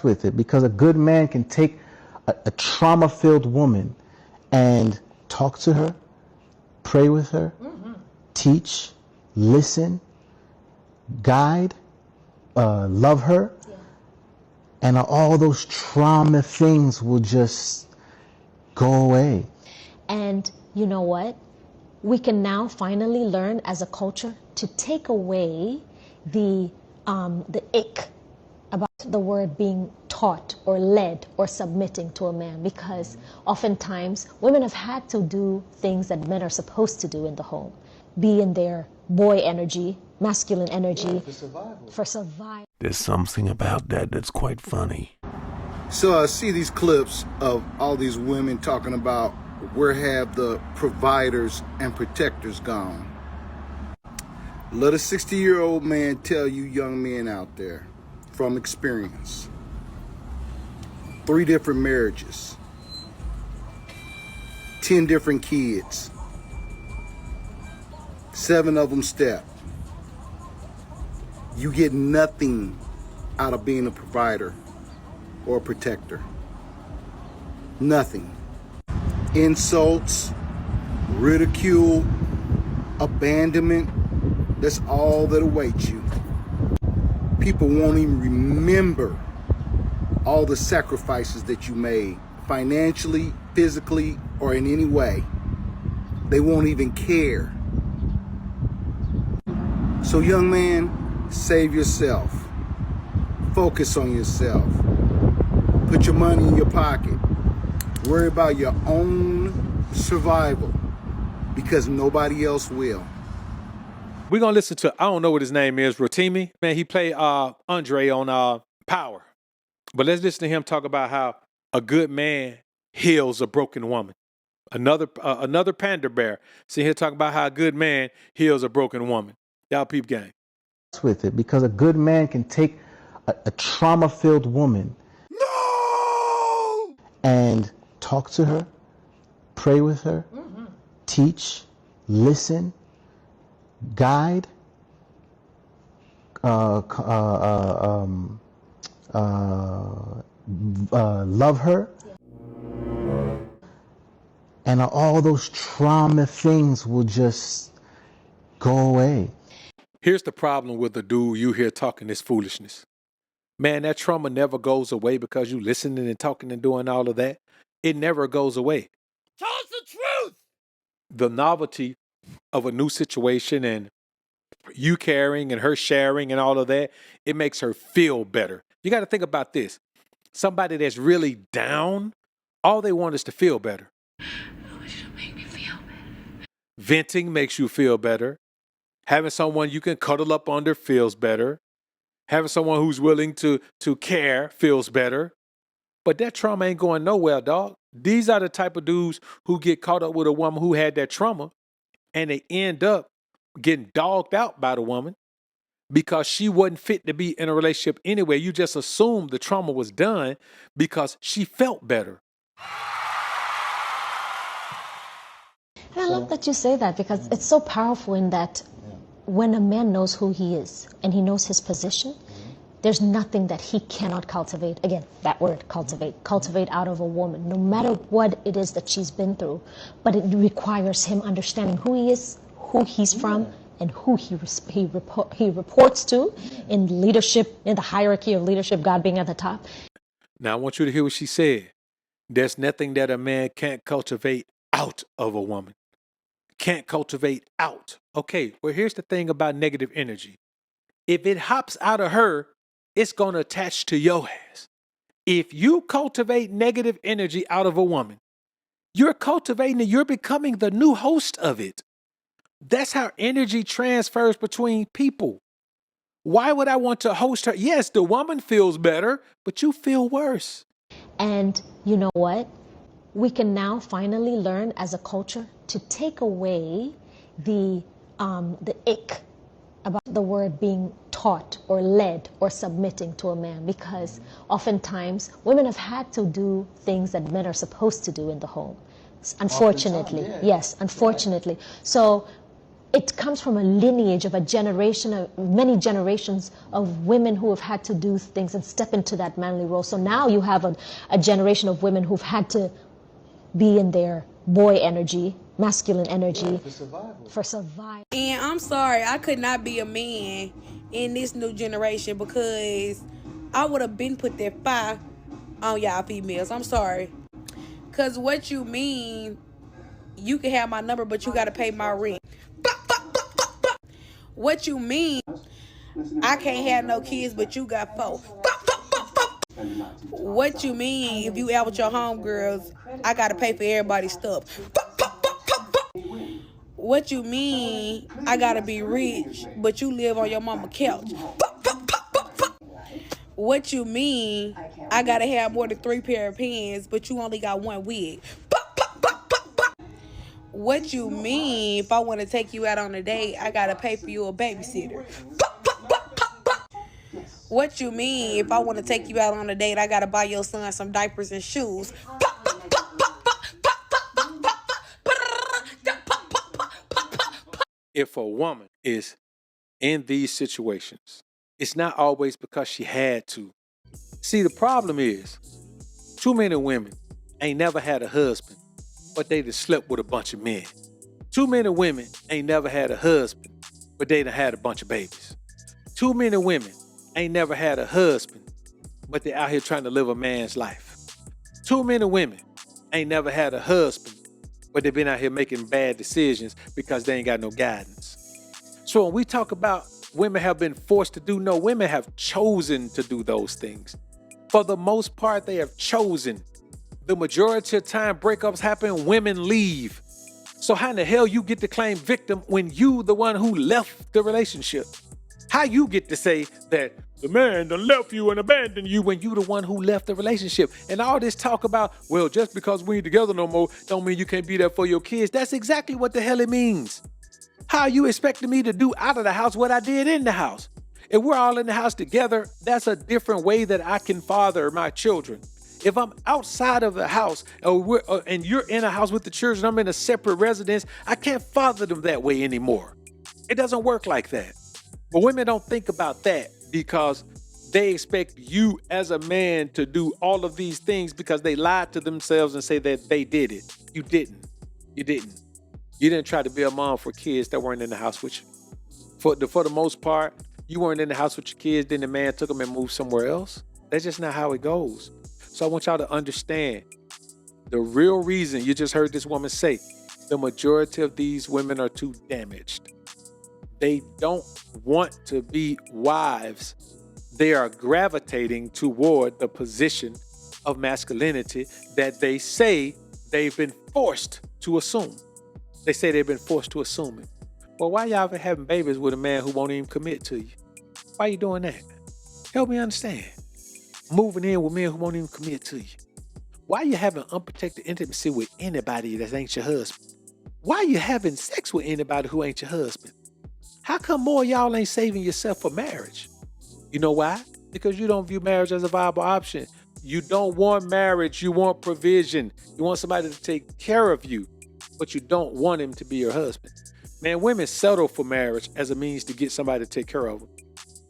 with it, because a good man can take a trauma-filled woman and talk to her, pray with her, teach, listen, guide, love her, and all those trauma things will just go away. And you know what? We can now finally learn as a culture to take away the ick about the word being taught or led or submitting to a man, because oftentimes women have had to do things that men are supposed to do in the home, be in their boy energy, masculine energy, for survival. There's something about that that's quite funny. So I see these clips of all these women talking about where have the providers and protectors gone. Let a 60-year-old man tell you young men out there from experience. 3 different marriages, 10 different kids, 7 of them step. You get nothing out of being a provider or a protector. Nothing. Insults, ridicule, abandonment, that's all that awaits you. People won't even remember all the sacrifices that you made, financially, physically, or in any way. They won't even care. So young man, save yourself. Focus on yourself. Put your money in your pocket. Worry about your own survival, because nobody else will. We're going to listen to, I don't know what his name is, Rotimi. Man, he played Andre on Power. But let's listen to him talk about how a good man heals a broken woman. Another panda bear. See here talking about how a good man heals a broken woman. Y'all peep gang. With it, because a good man can take a trauma-filled woman and talk to her, pray with her, teach, listen, guide, love her, and all those trauma things will just go away. Here's the problem with the dude you hear talking this foolishness. Man, that trauma never goes away because you listening and talking and doing all of that. It never goes away. Tell us the truth! The novelty of a new situation and you caring and her sharing and all of that, it makes her feel better. You got to think about this. Somebody that's really down, all they want is to feel better. I want you to make me feel better. Venting makes you feel better. Having someone you can cuddle up under feels better. Having someone who's willing to care feels better. But that trauma ain't going nowhere, dog. These are the type of dudes who get caught up with a woman who had that trauma, and they end up getting dogged out by the woman because she wasn't fit to be in a relationship anyway. You just assumed the trauma was done because she felt better. And I love that you say that, because it's so powerful in that when a man knows who he is and he knows his position, there's nothing that he cannot cultivate. Again, that word, cultivate out of a woman, no matter what it is that she's been through. But it requires him understanding who he is, who he's from, and who he reports to in leadership, in the hierarchy of leadership, God being at the top. Now, I want you to hear what she said. There's nothing that a man can't cultivate out of a woman. Can't cultivate out. Okay, well, here's the thing about negative energy. If it hops out of her, it's going to attach to your ass. If you cultivate negative energy out of a woman, you're cultivating it. You're becoming the new host of it. That's how energy transfers between people. Why would I want to host her? Yes, the woman feels better, but you feel worse. And you know what? We can now finally learn as a culture to take away the ick about the word being taught or led or submitting to a man, because oftentimes women have had to do things that men are supposed to do in the home. Unfortunately, yes, unfortunately. So it comes from a lineage of a generation, of many generations of women who have had to do things and step into that manly role. So now you have a generation of women who've had to be in their boy energy, masculine energy, for survival. And I'm sorry, I could not be a man in this new generation because I would have been put that fire on y'all females. I'm sorry. Because what you mean, you can have my number, but you got to pay my rent. What you mean, I can't have no kids, but you got 4. What you mean, if you out with your homegirls, I got to pay for everybody's stuff. What you mean, I got to be rich, but you live on your mama's couch. What you mean, I got to have more than 3 pair of pants, but you only got 1 wig. What you mean, if I want to take you out on a date, I got to pay for you a babysitter. What you mean, if I want to take you out on a date, I got to buy your son some diapers and shoes. If a woman is in these situations, it's not always because she had to. See, the problem is, too many women ain't never had a husband, but they just slept with a bunch of men. Too many women ain't never had a husband, but they done had a bunch of babies. Too many women ain't never had a husband, but they out here trying to live a man's life. Too many women ain't never had a husband, but they've been out here making bad decisions because they ain't got no guidance. So when we talk about women have been forced to do, no, women have chosen to do those things. For the most part, they have chosen. The majority of time breakups happen, women leave. So how in the hell you get to claim victim when you the one who left the relationship? How you get to say that the man done left you and abandoned you when you the one who left the relationship? And all this talk about, well, just because we ain't together no more, don't mean you can't be there for your kids. That's exactly what the hell it means. How you expecting me to do out of the house what I did in the house? If we're all in the house together, that's a different way that I can father my children. If I'm outside of the house and you're in a house with the children, I'm in a separate residence, I can't father them that way anymore. It doesn't work like that. But women don't think about that because they expect you as a man to do all of these things because they lied to themselves and say that they did it. You didn't. You didn't. You didn't try to be a mom for kids that weren't in the house with you. For the most part, you weren't in the house with your kids, then the man took them and moved somewhere else. That's just not how it goes. So I want y'all to understand the real reason you just heard this woman say, the majority of these women are too damaged. They don't want to be wives. They are gravitating toward the position of masculinity that they say they've been forced to assume. They say they've been forced to assume it. Well, why y'all been having babies with a man who won't even commit to you? Why you doing that? Help me understand. Moving in with men who won't even commit to you. Why you having unprotected intimacy with anybody that ain't your husband? Why you having sex with anybody who ain't your husband? How come more of y'all ain't saving yourself for marriage? You know why? Because you don't view marriage as a viable option. You don't want marriage. You want provision. You want somebody to take care of you, but you don't want him to be your husband. Man, women settle for marriage as a means to get somebody to take care of them.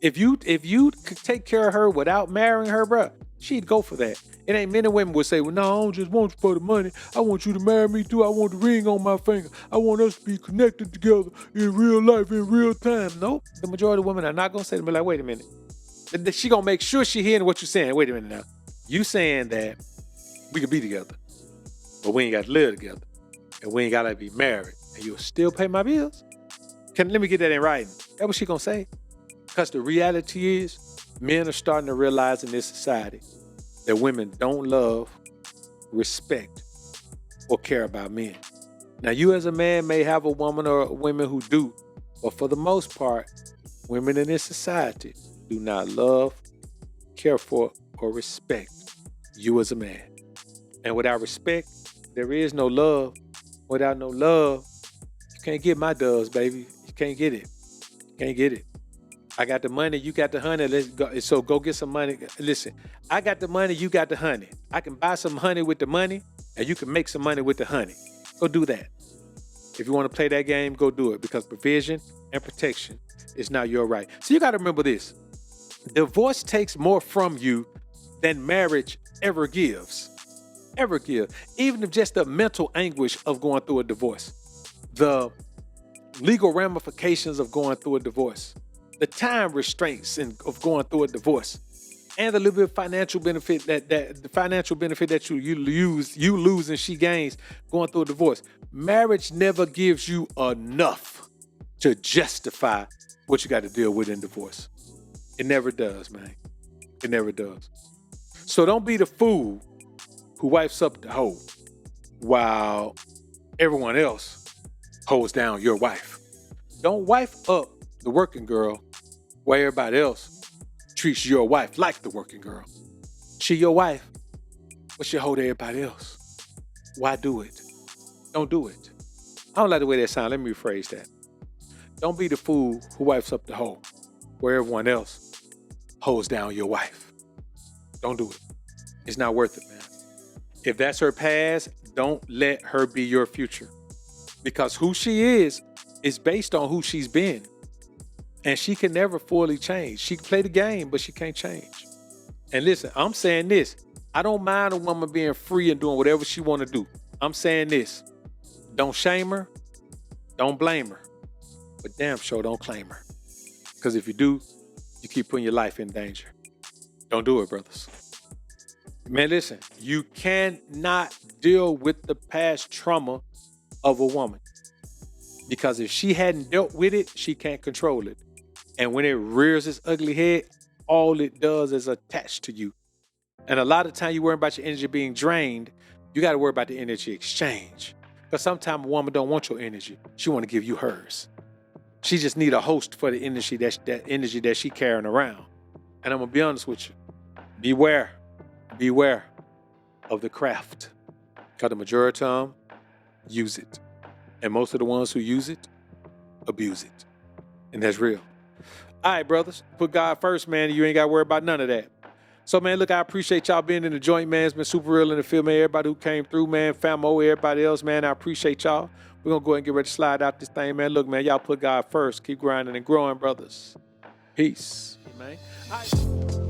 If you could take care of her without marrying her, bruh, she'd go for that. It ain't many women would say, well, no, I don't just want you for the money. I want you to marry me too. I want the ring on my finger. I want us to be connected together in real life, in real time. Nope. The majority of women are not going to say to me like, wait a minute. She going to make sure she hearing what you're saying. Wait a minute now. You saying that we could be together, but we ain't got to live together. And we ain't got to be married. And you'll still pay my bills? Let me get that in writing. That's what she going to say. Because the reality is, men are starting to realize in this society that women don't love, respect, or care about men. Now, you as a man may have a woman or women who do, but for the most part, women in this society do not love, care for, or respect you as a man. And without respect, there is no love. Without no love, you can't get my doves, baby. You can't get it. You can't get it. I got the money, you got the honey. Let's go. So go get some money. Listen, I got the money, you got the honey. I can buy some honey with the money, and you can make some money with the honey. Go do that. If you want to play that game, go do it, because provision and protection is now your right. So you got to remember this. Divorce takes more from you than marriage ever gives. Ever give. Even if just the mental anguish of going through a divorce, the legal ramifications of going through a divorce, the time restraints of going through a divorce, and the little bit of financial benefit that you lose and she gains going through a divorce. Marriage never gives you enough to justify what you got to deal with in divorce. It never does, man. It never does. So don't be the fool who wipes up the hoe while everyone else holds down your wife. Don't wife up the working girl while everybody else treats your wife like the working girl. She your wife, but she hold everybody else. Why do it? Don't do it. I don't like the way that sounds. Let me rephrase that. Don't be the fool who wipes up the hoe where everyone else holds down your wife. Don't do it. It's not worth it, man. If that's her past, don't let her be your future. Because who she is based on who she's been. And she can never fully change. She can play the game, but she can't change. And listen, I'm saying this. I don't mind a woman being free and doing whatever she want to do. I'm saying this. Don't shame her. Don't blame her. But damn sure don't claim her. Because if you do, you keep putting your life in danger. Don't do it, brothers. Man, listen, you cannot deal with the past trauma of a woman. Because if she hadn't dealt with it, she can't control it. And when it rears its ugly head, all it does is attach to you. And a lot of time you worry about your energy being drained, you got to worry about the energy exchange. Because sometimes a woman don't want your energy. She want to give you hers. She just need a host for the energy that she carrying around. And I'm going to be honest with you. Beware of the craft. Because the majority of them use it. And most of the ones who use it, abuse it. And that's real. All right, brothers. Put God first, man. You ain't got to worry about none of that. So, man, look, I appreciate y'all being in the joint, man. It's been super real in the field, man. Everybody who came through, man. Famo, everybody else, man. I appreciate y'all. We're going to go ahead and get ready to slide out this thing, man. Look, man, y'all put God first. Keep grinding and growing, brothers. Peace. Man. All right.